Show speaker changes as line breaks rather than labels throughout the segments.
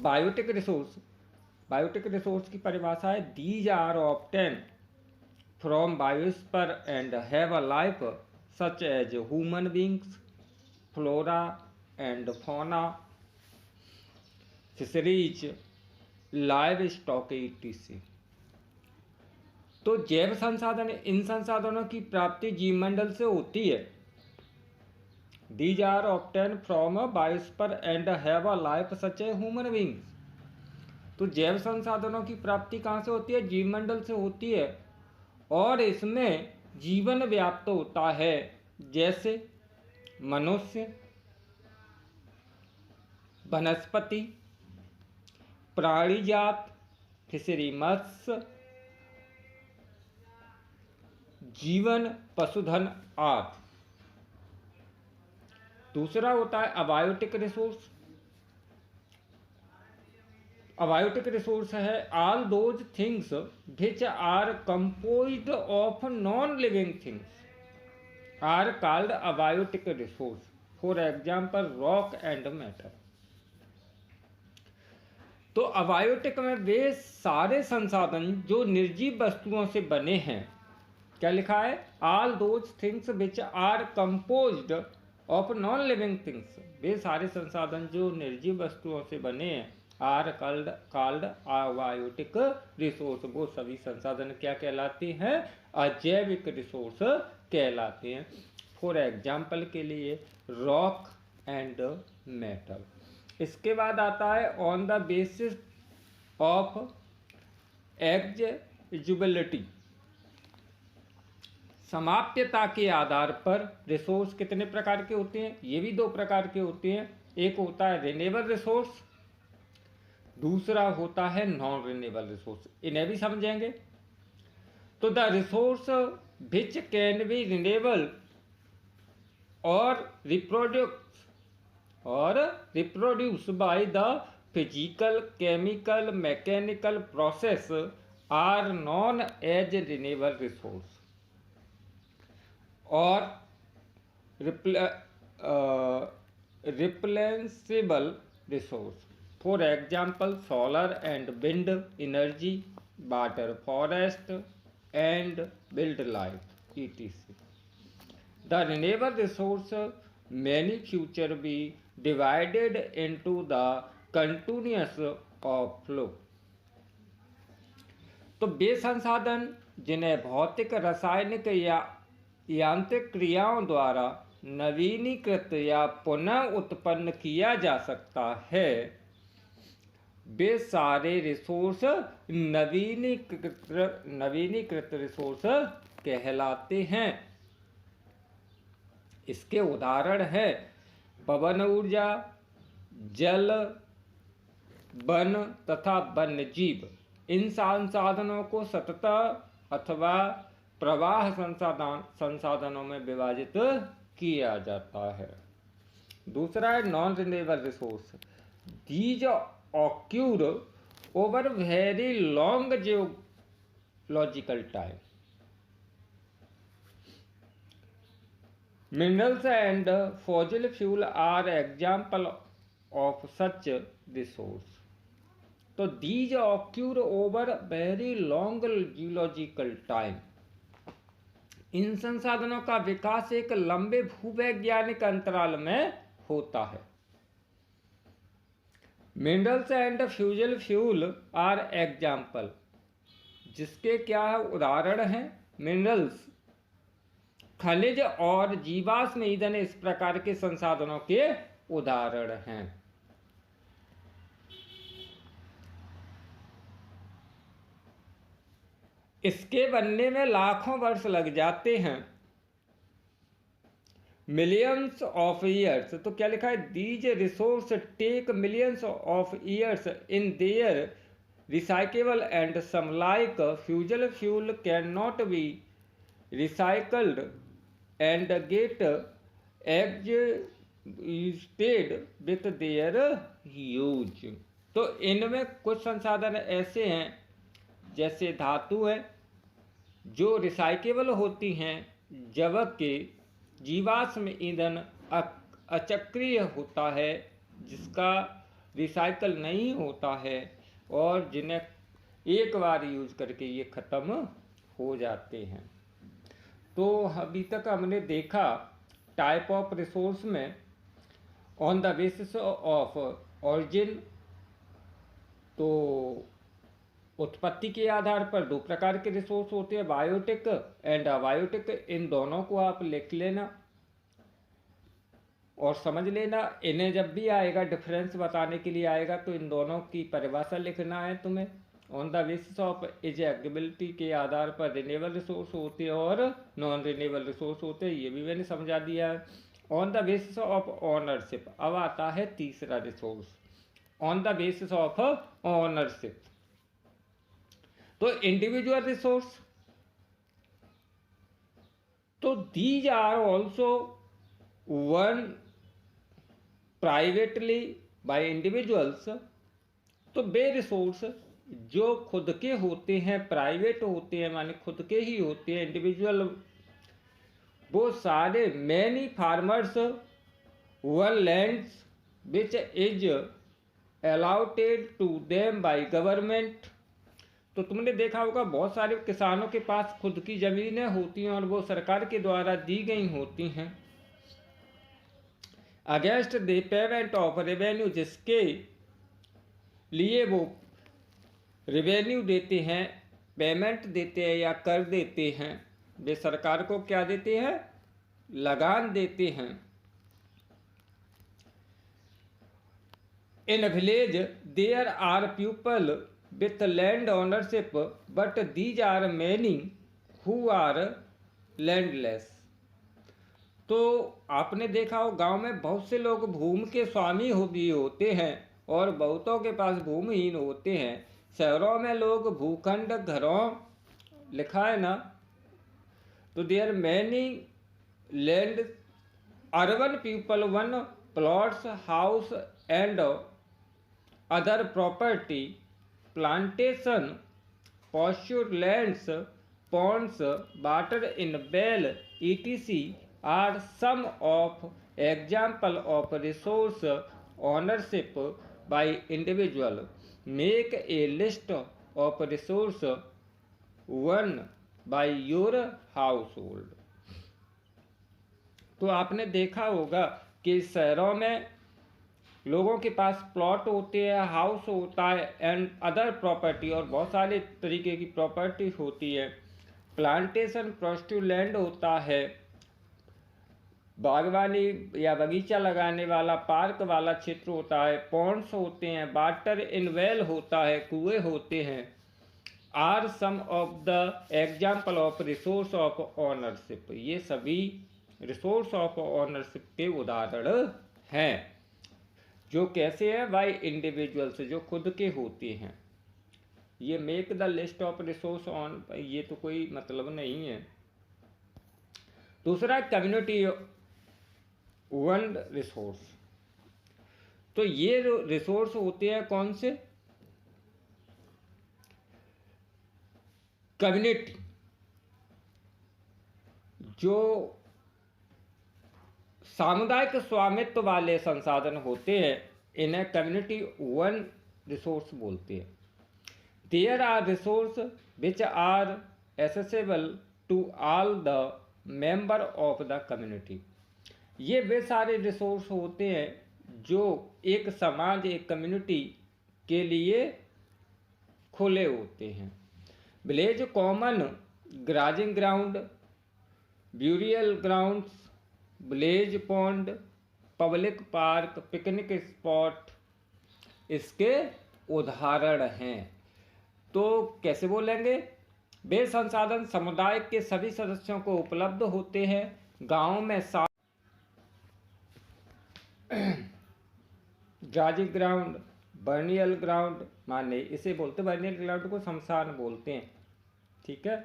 Biotic resource, biotic resource की परिभाषा है these are obtain from biosphere and have a life such as human beings, flora and fauna, fisheries, livestock etc। तो जैव संसाधन, इन संसाधनों की प्राप्ति जीवमंडल से होती है। These are obtained from a biosphere and have a life such as human beings। तो जैव संसाधनों की प्राप्ति कहाँ से होती है? जीवमंडल से होती है, और इसमें जीवन व्याप्त होता है, जैसे मनुष्य, वनस्पति, प्राणी जात, फिशरी मत्स्य जीवन, पशुधन आदि। दूसरा होता है अबायोटिक रिसोर्स। अबायोटिक रिसोर्स है all those things which are composed of non living things are called abiotic resource, for example rock and matter. तो अबायोटिक में वे सारे संसाधन जो निर्जीव वस्तुओं से बने हैं, क्या लिखा है? All those things which are composed of non living things, वे सारे संसाधन जो निर्जीव वस्तुओं से बने हैं, आर कॉल्ड अबायोटिक रिसोर्स, वो सभी संसाधन क्या कहलाते हैं? अजैविक रिसोर्स कहलाते हैं। फॉर एग्जाम्पल के लिए रॉक एंड मेटल। इसके बाद आता है ऑन द बेसिस ऑफ एग्जिबिलिटी, समाप्यता के आधार पर रिसोर्स कितने प्रकार के होते हैं? ये भी दो प्रकार के होते हैं। एक होता है रिन्यूएबल रिसोर्स, दूसरा होता है नॉन रिन्यूएबल रिसोर्स। इन्हें भी समझेंगे। तो the resource which can be renewable और reproduce by the physical, chemical, mechanical process are known as renewable resource, और replaceable resource, for example solar and wind energy, water, forest and wildlife etc। The renewable resource may further be divided into the continuous of flow. तो वे संसाधन जिन्हें भौतिक, रासायनिक या यांत्रिक क्रियाओं द्वारा नवीनीकृत या पुनः उत्पन्न किया जा सकता है, वे सारे रिसोर्स नवीनीकृत रिसोर्स कहलाते हैं। इसके उदाहरण है पवन ऊर्जा, जल, वन तथा वन्य जीव। इन संसाधनों को सतत अथवा प्रवाह संसाधनों में विभाजित किया जाता है। दूसरा है non renewable resource. These occur over very long geological time. Minerals and fossil fuel are example of such resource. तो these occur over very long geological time. इन संसाधनों का विकास एक लंबे भूवैज्ञानिक अंतराल में होता है। Minerals and fossil fuel are example, जिसके क्या है उदाहरण हैं? मिनरल्स, खनिज और जीवाश्म ईंधन इस प्रकार के संसाधनों के उदाहरण हैं। इसके बनने में लाखों वर्ष लग जाते हैं, मिलियंस ऑफ ईयर्स। तो क्या लिखा है? These resource take millions of years in their recyclable and some like fossil fuel can not be recycled and get exhausted with their use. तो इनमें कुछ संसाधन ऐसे हैं, जैसे धातु है जो रिसाइकेबल होती हैं, जबकि जीवाश्म ईंधन अचक्रीय होता है, जिसका रिसाइकल नहीं होता है और जिन्हें एक बार यूज करके ये ख़त्म हो जाते हैं। तो अभी तक हमने देखा टाइप ऑफ रिसोर्स में on the basis of origin, तो उत्पत्ति के आधार पर दो प्रकार के रिसोर्स होते हैं, बायोटिक एंड अबायोटिक। इन दोनों को आप लिख लेना और समझ लेना। इन्हें जब भी आएगा डिफरेंस बताने के लिए आएगा तो इन दोनों की परिभाषा लिखना है तुम्हें। ऑन द बेसिस ऑफ एग्जिबिलिटी के आधार पर रिन्यूएबल रिसोर्स होते हैं और नॉन रिन्यूएबल रिसोर्स होते हैं, ये भी मैंने समझा दिया है। On the basis of ownership, अब आता है तीसरा resource, on the basis of ownership. तो इंडिविजुअल रिसोर्स, तो these are also owned privately by individuals. तो वे रिसोर्स जो खुद के होते हैं, प्राइवेट होते हैं, माने खुद के ही होते हैं, इंडिविजुअल, वो सारे many farmers own lands which is allotted to them by government. तो तुमने देखा होगा बहुत सारे किसानों के पास खुद की जमीनें होती हैं और वो सरकार के द्वारा दी गई होती हैं against the payment of revenue, जिसके लिए वो रेवेन्यू देते हैं, पेमेंट देते हैं या कर देते हैं। वे सरकार को क्या देते हैं? लगान देते हैं। In village there are people with land ownership but these are many who are landless. तो आपने देखा हो गांव में बहुत से लोग भूमि के स्वामी भी होते हैं और बहुतों के पास भूमिहीन होते हैं। शहरों में लोग भूखंड घरों लिखा है ना, तो there many land urban people own plots house and other property plantation pasture lands ponds water in well etc are some of example of resource ownership by individual. Make a list of resource owned by your household. तो आपने देखा होगा कि शहरों में लोगों के पास plot होते हैं, हाउस होता है एंड अदर प्रॉपर्टी, और बहुत सारे तरीके की प्रॉपर्टी होती है। प्लांटेशन प्रोस्ट्यू लैंड होता है, बागवानी या बगीचा लगाने वाला पार्क वाला क्षेत्र होता है। पॉन्ड्स होते हैं, वाटर इन वेल होता है, कुएं होते हैं। Are some of the example of resource of ownership, ये सभी रिसोर्स ऑफ ऑनरशिप के उदाहरण हैं। जो कैसे है? बाय इंडिविजुअल्स, जो खुद के होते हैं। ये make the list of resource on, ये तो कोई मतलब नहीं है। दूसरा कम्युनिटी ओन्ड रिसोर्स। तो ये रिसोर्स होते हैं कौन से? कम्युनिटी, जो सामुदायिक स्वामित्व वाले संसाधन होते हैं, इन्हें कम्युनिटी वन रिसोर्स बोलते हैं। There are resource which are accessible to all the member of the community. ये वे सारे रिसोर्स होते हैं जो एक समाज, एक कम्युनिटी के लिए खुले होते हैं। Village common grazing ground, burial grounds, village pond, public park, picnic spot इसके उदाहरण हैं। तो कैसे बोलेंगे? वे संसाधन समुदाय के सभी सदस्यों को उपलब्ध होते हैं। गांव में ग्राजिंग ग्राउंड, बर्नियल ग्राउंड, माने इसे बोलते, बर्नियल ग्राउंड को शमशान बोलते हैं, ठीक है,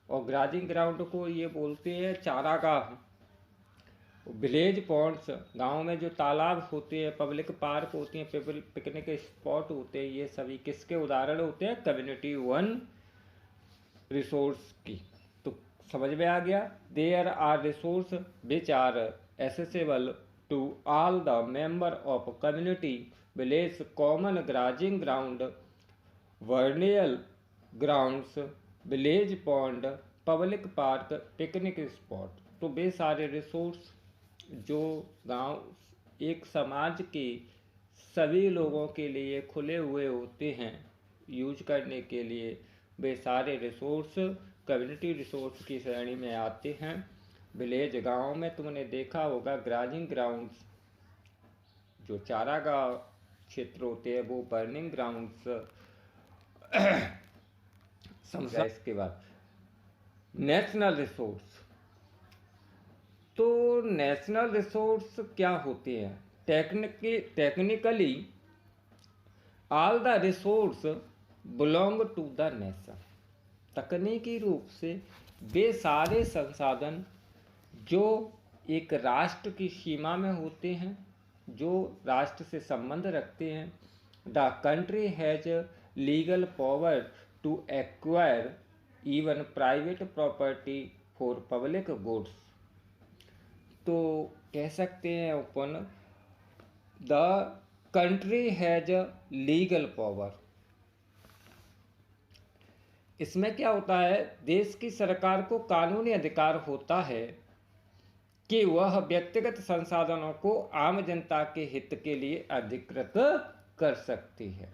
और ग्राजिंग ग्राउंड को ये बोलते हैं चारागाह। विलेज पॉन्ड्स, गांव में जो तालाब होते हैं, पब्लिक पार्क होती हैं, पिकनिक स्पॉट होते हैं, ये सभी किसके उदाहरण होते हैं? कम्युनिटी वन रिसोर्स की। तो समझ में आ गया? There are resource which are accessible to all the member of community village common grazing ground, वर्नियल grounds, village pond, public park, picnic spot. तो वे सारे रिसोर्स जो गांव एक समाज के सभी लोगों के लिए खुले हुए होते हैं यूज करने के लिए, वे सारे रिसोर्स कम्युनिटी रिसोर्स की श्रेणी में आते हैं। विलेज गांव में तुमने देखा होगा ग्राजिंग ग्राउंड्स जो चारागाह क्षेत्र होते हैं वो बर्निंग ग्राउंड्स समझा। इसके बाद नेशनल रिसोर्स। तो नेशनल रिसोर्स क्या होते हैं? Technically all the resource belong to the nation. तकनीकी रूप से वे सारे संसाधन जो एक राष्ट्र की सीमा में होते हैं, जो राष्ट्र से संबंध रखते हैं। The country has legal power to acquire even private property for public goods. तो कह सकते हैं अपन the country has legal power. इसमें क्या होता है, देश की सरकार को कानूनी अधिकार होता है कि वह व्यक्तिगत संसाधनों को आम जनता के हित के लिए अधिकृत कर सकती है।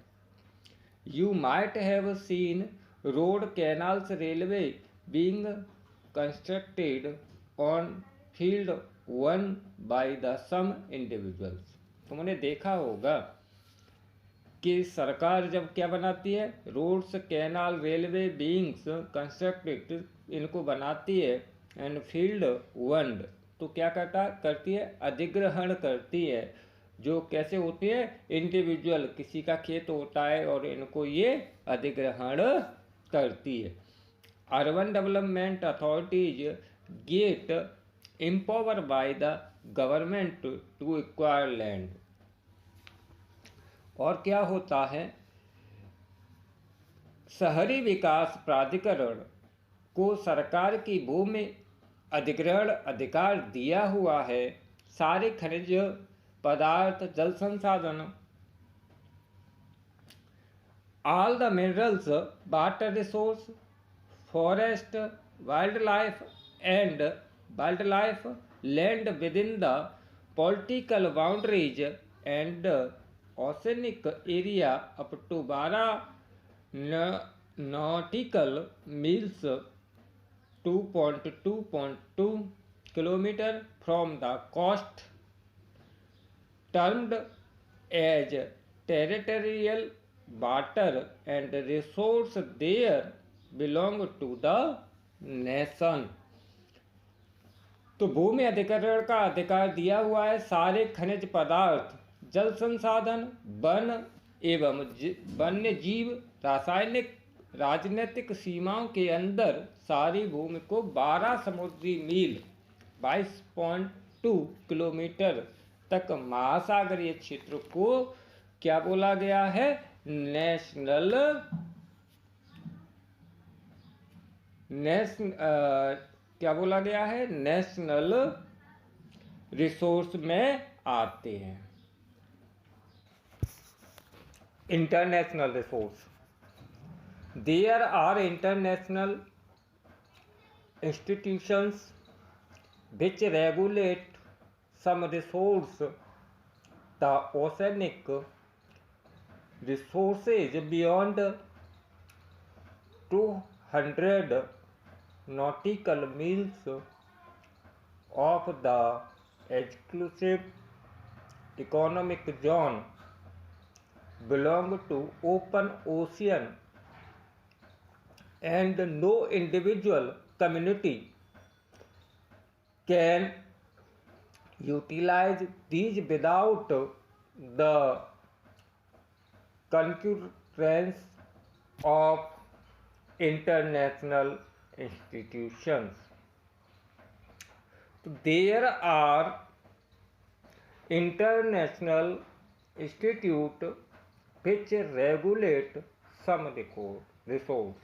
You might have seen road, canals, railway being constructed on field one by the some individuals. तुमने देखा होगा कि सरकार जब क्या बनाती है, roads, canal, railway beings constructed, इनको बनाती है, एंड फील्ड वन, तो क्या करती है, अधिग्रहण करती है। जो कैसे होती है, इंडिविजुअल, किसी का खेत होता है और इनको ये अधिग्रहण करती है। Urban development authorities get empower by the government to acquire land. और क्या होता है, शहरी विकास प्राधिकरण को सरकार की भूमि अधिग्रहण अधिकार दिया हुआ है। सारे खनिज पदार्थ, जल संसाधन, all the minerals, water resource, forest, wild life land within the political boundaries and oceanic area up to 12 nautical miles 2.2 kilometre from the coast termed as territorial water and resource there belong to the nation. तो भूमि अधिग्रहण का अधिकार दिया हुआ है। सारे खनिज पदार्थ, जल संसाधन, वन एवं वन्य जीव, राजनीतिक सीमाओं के अंदर सारी भूमि को 12 समुद्री मील 22.2 किलोमीटर तक महासागरीय क्षेत्र को क्या बोला गया है, क्या बोला गया है, नेशनल रिसोर्स में आते हैं। International resource. There are international institutions which regulate some resource, the oceanic resources beyond 200 nautical miles of the exclusive economic zone belong to open ocean, and no individual community can utilize these without the concurrence of international institutions. There are international institutes which regulate some resource.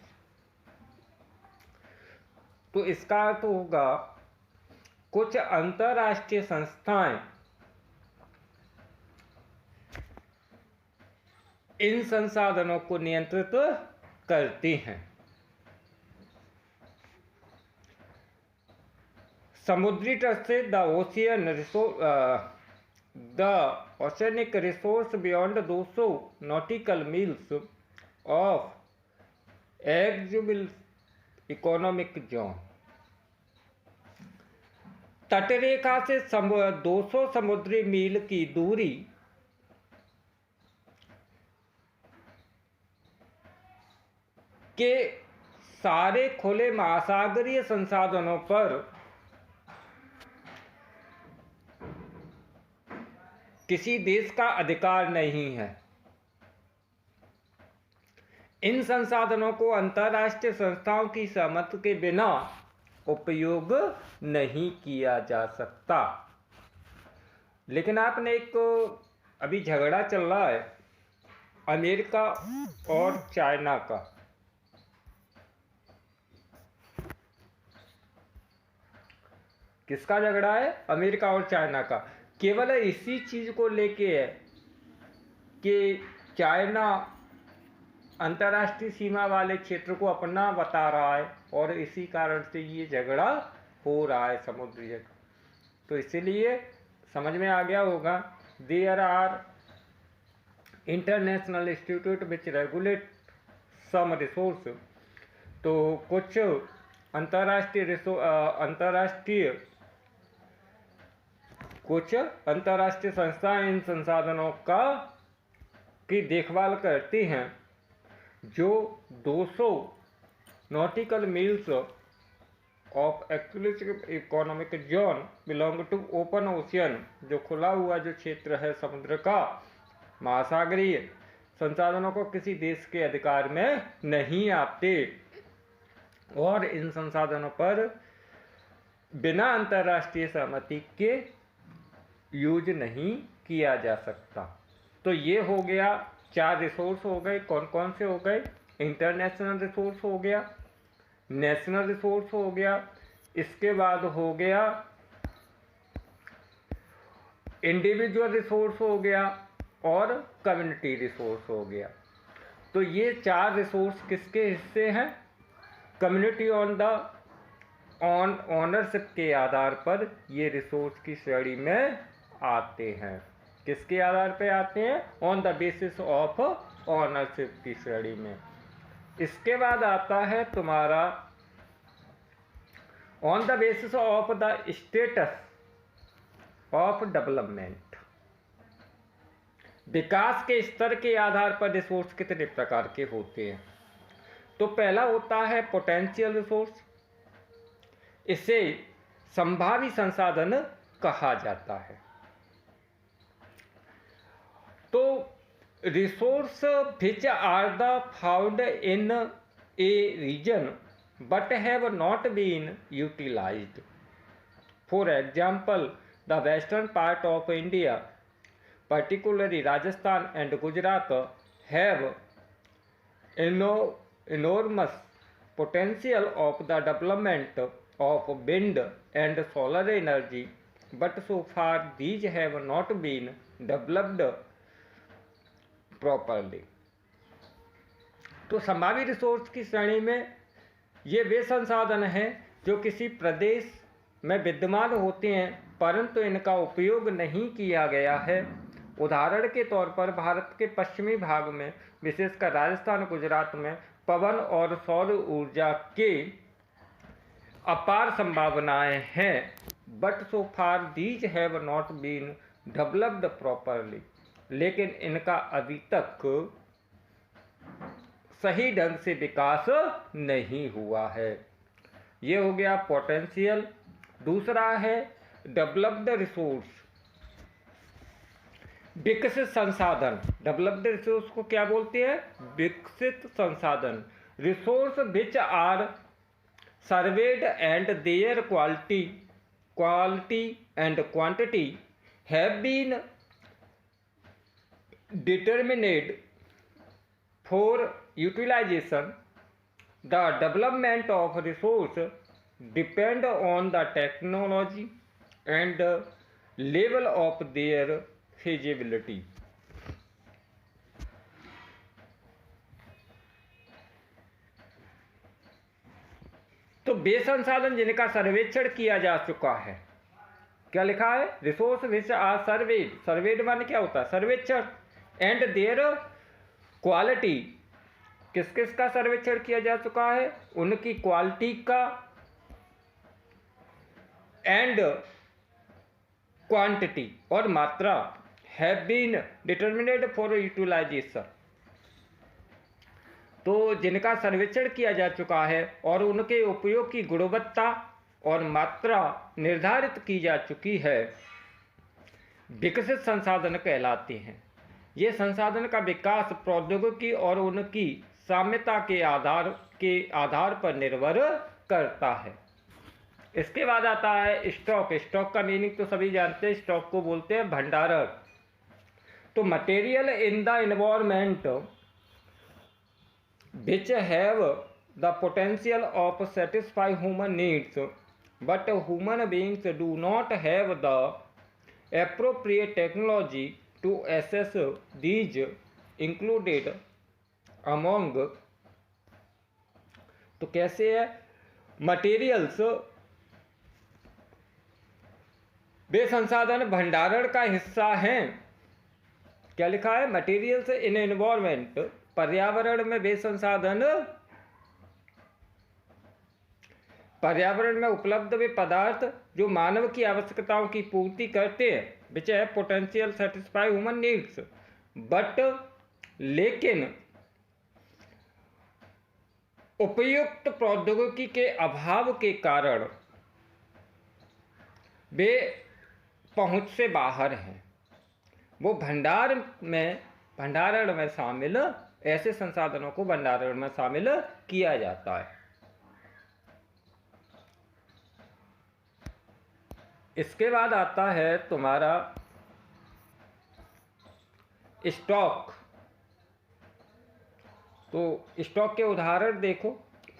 तो इसका अर्थ होगा कुछ अंतरराष्ट्रीय संस्थाएं इन संसाधनों को नियंत्रित करती हैं। समुद्री तट से the oceanic resource beyond 200 nautical miles of exclusive economic zone. तटरेखा से 200 समुद्री मील की दूरी के सारे खुले महासागरीय संसाधनों पर किसी देश का अधिकार नहीं है। इन संसाधनों को अंतर्राष्ट्रीय संस्थाओं की सहमति के बिना उपयोग नहीं किया जा सकता। लेकिन आपने एक अभी झगड़ा चल रहा है अमेरिका और चाइना का। किसका झगड़ा है? अमेरिका और चाइना का। केवल इसी चीज को लेके है कि चाइना अंतर्राष्ट्रीय सीमा वाले क्षेत्र को अपना बता रहा है और इसी कारण से ये झगड़ा हो रहा है समुद्री जगह। तो इसीलिए समझ में आ गया होगा, there are international institute which regulate some resource. तो कुछ अंतर्राष्ट्रीय संस्थाएं इन संसाधनों की देखभाल करती हैं जो 200 nautical miles of exclusive economic zone belong to open ocean, जो खुला हुआ जो क्षेत्र है समुद्र का, महासागरीय संसाधनों को किसी देश के अधिकार में नहीं आते और इन संसाधनों पर बिना अंतर्राष्ट्रीय सहमति के यूज नहीं किया जा सकता। तो ये हो गया, 4 रिसोर्स हो गए। कौन कौन से हो गए? इंटरनेशनल रिसोर्स हो गया, नेशनल रिसोर्स हो गया, इसके बाद हो गया इंडिविजुअल रिसोर्स हो गया और कम्युनिटी रिसोर्स हो गया। तो ये 4 रिसोर्स किसके हिस्से हैं? कम्युनिटी ऑनरशिप के आधार पर ये रिसोर्स की श्रेणी में आते हैं। किसके आधार पे आते हैं? On the basis of ownership की श्रेणी में। इसके बाद आता है तुम्हारा on the basis of the status of development. विकास के स्तर के आधार पर रिसोर्स कितने प्रकार के होते हैं? तो पहला होता है पोटेंशियल रिसोर्स। इसे संभावी संसाधन कहा जाता है। तो resource which are the found in a region but have not been utilized. For example, the western part of India, particularly Rajasthan and Gujarat, have enormous potential of the development of wind and solar energy, but so far these have not been developed properly. तो संभावी resource की श्रेणी में ये वे संसाधन हैं जो किसी प्रदेश में विद्यमान होते हैं परंतु इनका उपयोग नहीं किया गया है। उदाहरण के तौर पर भारत के पश्चिमी भाग में, विशेषकर राजस्थान गुजरात में पवन और सौर ऊर्जा के अपार संभावनाएं हैं, but so far these have not been developed properly. लेकिन इनका अभी तक सही ढंग से विकास नहीं हुआ है। ये हो गया पोटेंशियल। दूसरा है डेवलप्ड रिसोर्स, विकसित संसाधन। डेवलप्ड रिसोर्स को क्या बोलते हैं? विकसित संसाधन। Resource which are surveyed and their quality and quantity have been determined for utilization. The development of resource depend on the technology and level of their feasibility. तो वे संसाधन जिनका सर्वेक्षण किया जा चुका है, क्या लिखा है, resource which are surveyed, surveyed माने क्या होता है, सर्वेक्षण, एंड देयर क्वालिटी, किस किस का सर्वेक्षण किया जा चुका है, उनकी क्वालिटी का, एंड क्वांटिटी और मात्रा, हैव बीन डिटर्मिनेड फॉर यूटिलाइजेशन। तो जिनका सर्वेक्षण किया जा चुका है और उनके उपयोग की गुणवत्ता और मात्रा निर्धारित की जा चुकी है, विकसित संसाधन कहलाते हैं। ये संसाधन का विकास प्रौद्योगिकी और उनकी साम्यता के आधार पर निर्भर करता है। इसके बाद आता है स्टॉक। स्टॉक का मीनिंग तो सभी जानते हैं, स्टॉक को बोलते हैं भंडारण। तो material in the environment which have the potential of satisfy human needs, but human beings do not have the appropriate technology to assess these, included among। तो कैसे है, मटेरियल्स वे संसाधन भंडारण का हिस्सा हैं। क्या लिखा है, मटेरियल्स इन एनवायरमेंट, पर्यावरण में वे संसाधन, पर्यावरण में उपलब्ध वे पदार्थ जो मानव की आवश्यकताओं की पूर्ति करते हैं, विच है potential satisfy human needs, but लेकिन उपयुक्त प्रौद्योगिकी के अभाव के कारण वे पहुंच से बाहर हैं। वो भंडारण में शामिल, ऐसे संसाधनों को भंडारण में शामिल किया जाता है। इसके बाद आता है तुम्हारा स्टॉक। तो स्टॉक के उदाहरण देखो,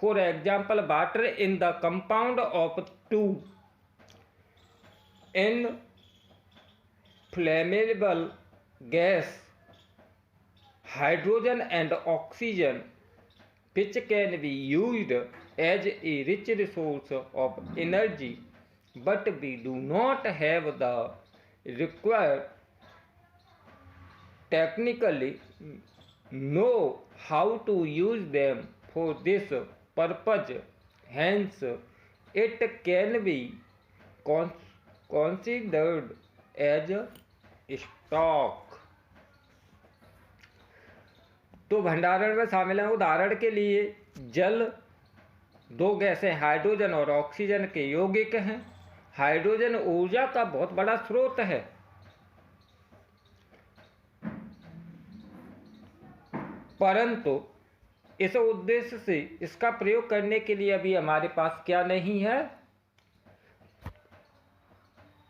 for example water in the compound of two inflammable gas, hydrogen and oxygen, which can be used as a rich resource of energy, but we do not have the required technically know how to use them for this purpose, hence it can be considered as stock। तो भंडारण में शामिल है। उदाहरण के लिए जल, दो गैसें हाइड्रोजन और ऑक्सीजन के यौगिक हैं। हाइड्रोजन ऊर्जा का बहुत बड़ा स्रोत है, परंतु इस उद्देश्य से इसका प्रयोग करने के लिए अभी हमारे पास क्या नहीं है,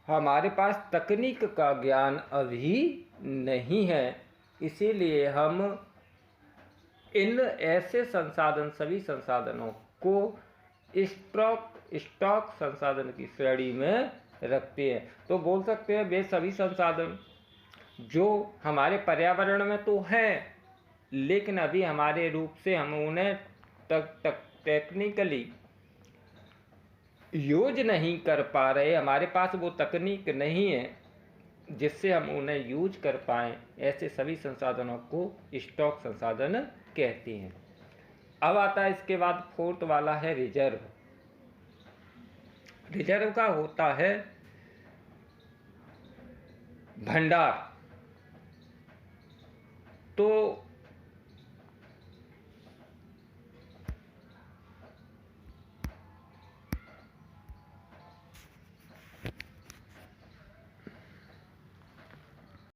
हमारे पास तकनीक का ज्ञान अभी नहीं है। इसीलिए हम इन ऐसे संसाधन, सभी संसाधनों को स्टॉक संसाधन की श्रेणी में रखते हैं। तो बोल सकते हैं वे सभी संसाधन जो हमारे पर्यावरण में तो हैं, लेकिन अभी हमारे रूप से हम उन्हें टेक्निकली यूज नहीं कर पा रहे, हमारे पास वो तकनीक नहीं है जिससे हम उन्हें यूज कर पाएँ। ऐसे सभी संसाधनों को स्टॉक संसाधन कहते हैं। अब आता है इसके बाद फोर्थ वाला है रिजर्व। रिजर्व का होता है भंडार। तो